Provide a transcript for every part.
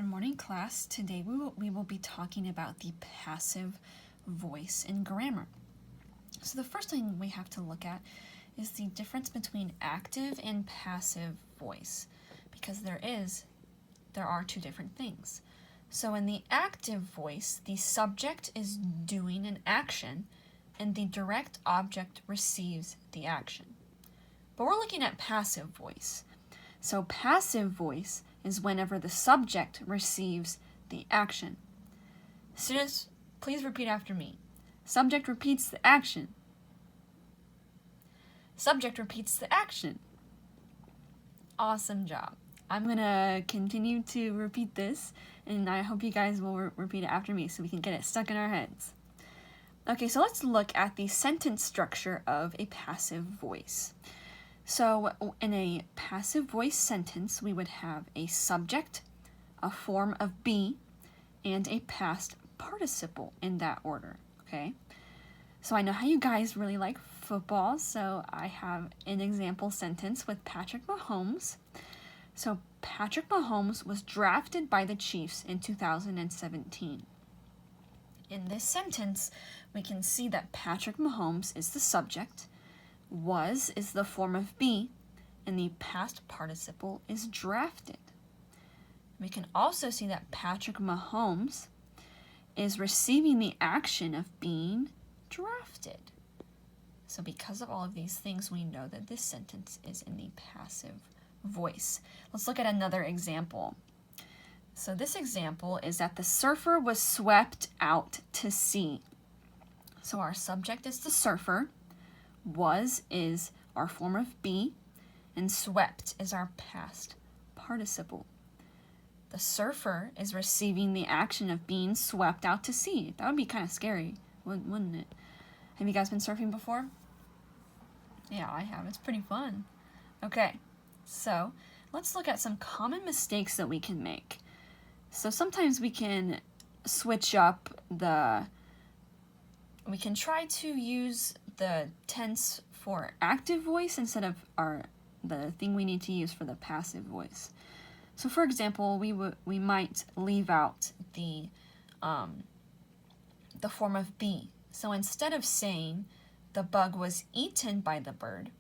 Good morning, class. Today we will be talking about the passive voice in grammar. So the first thing we have to look at is the difference between active and passive voice, because there are two different things. So in the active voice, the subject is doing an action and the direct object receives the action. But we're looking at passive voice. So passive voice is whenever the subject receives the action. Students, please repeat after me. Subject repeats the action. Subject repeats the action. Awesome job. I'm going to continue to repeat this, and I hope you guys will repeat it after me so we can get it stuck in our heads. Okay, so let's look at the sentence structure of a passive voice. So in a passive voice sentence, we would have a subject, a form of be, and a past participle in that order, okay? So I know how you guys really like football, so I have an example sentence with Patrick Mahomes. So Patrick Mahomes was drafted by the Chiefs in 2017. In this sentence, we can see that Patrick Mahomes is the subject, was is the form of be, and the past participle is drafted. We can also see that Patrick Mahomes is receiving the action of being drafted. So because of all of these things, we know that this sentence is in the passive voice. Let's look at another example. So this example is that the surfer was swept out to sea. So our subject is the surfer, was is our form of be, and swept is our past participle. The surfer is receiving the action of being swept out to sea. That would be kind of scary, wouldn't it? Have you guys been surfing before? Yeah, I have. It's pretty fun. Okay, so let's look at some common mistakes that we can make. So sometimes we can switch up we can try to use the tense for active voice instead of the thing we need to use for the passive voice. So for example, we might leave out the form of be. So instead of saying the bug was eaten by the bird,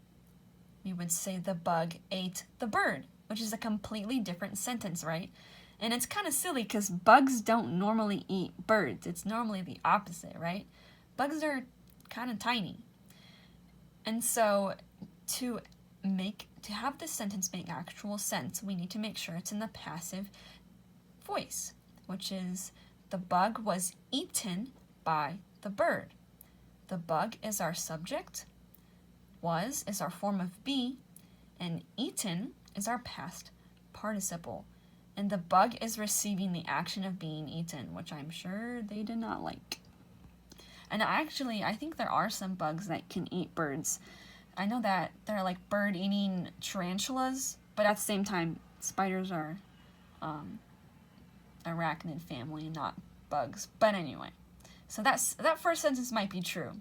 we would say the bug ate the bird, which is a completely different sentence, right? And it's kind of silly because bugs don't normally eat birds. It's normally the opposite, right? Bugs are kind of tiny. And so to have this sentence make actual sense, we need to make sure it's in the passive voice, which is the bug was eaten by the bird. The bug is our subject, was is our form of be, and eaten is our past participle. And the bug is receiving the action of being eaten, which I'm sure they did not like. And actually, I think there are some bugs that can eat birds. I know that there are like bird-eating tarantulas, but at the same time, spiders are arachnid family, not bugs. But anyway, so that first sentence might be true.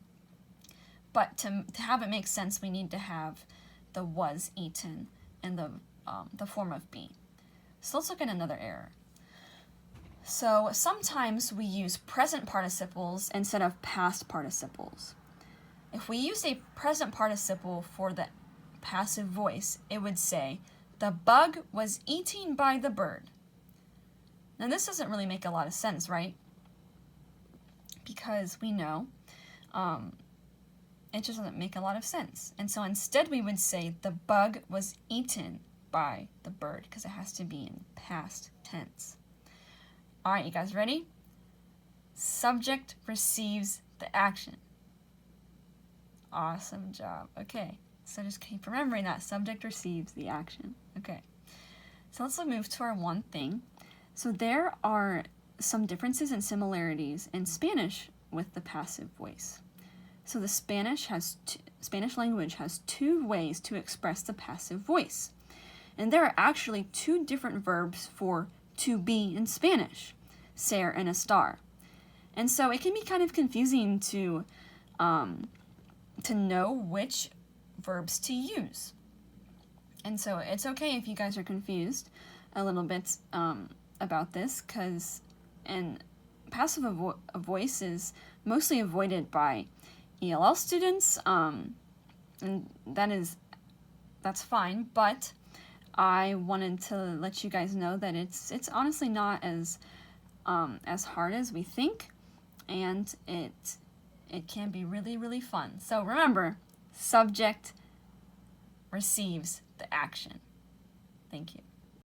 But to have it make sense, we need to have the was eaten and the form of be. So let's look at another error. So sometimes we use present participles instead of past participles. If we use a present participle for the passive voice, it would say, the bug was eaten by the bird. Now this doesn't really make a lot of sense, right? Because we know it just doesn't make a lot of sense. And so instead we would say, the bug was eaten by the bird, because it has to be in past tense. All right, you guys ready? Subject receives the action. Awesome job. Okay, so just keep remembering that subject receives the action. Okay, so let's move to our one thing. So there are some differences and similarities in Spanish with the passive voice. So the Spanish language has two ways to express the passive voice. And there are actually two different verbs for to be in Spanish, ser and estar. And so it can be kind of confusing to know which verbs to use. And so it's okay if you guys are confused a little bit. about this and passive voice is mostly avoided by ELL students, and that's fine, but I wanted to let you guys know that it's honestly not as hard as we think, and it can be really, really fun. So remember, subject receives the action. Thank you.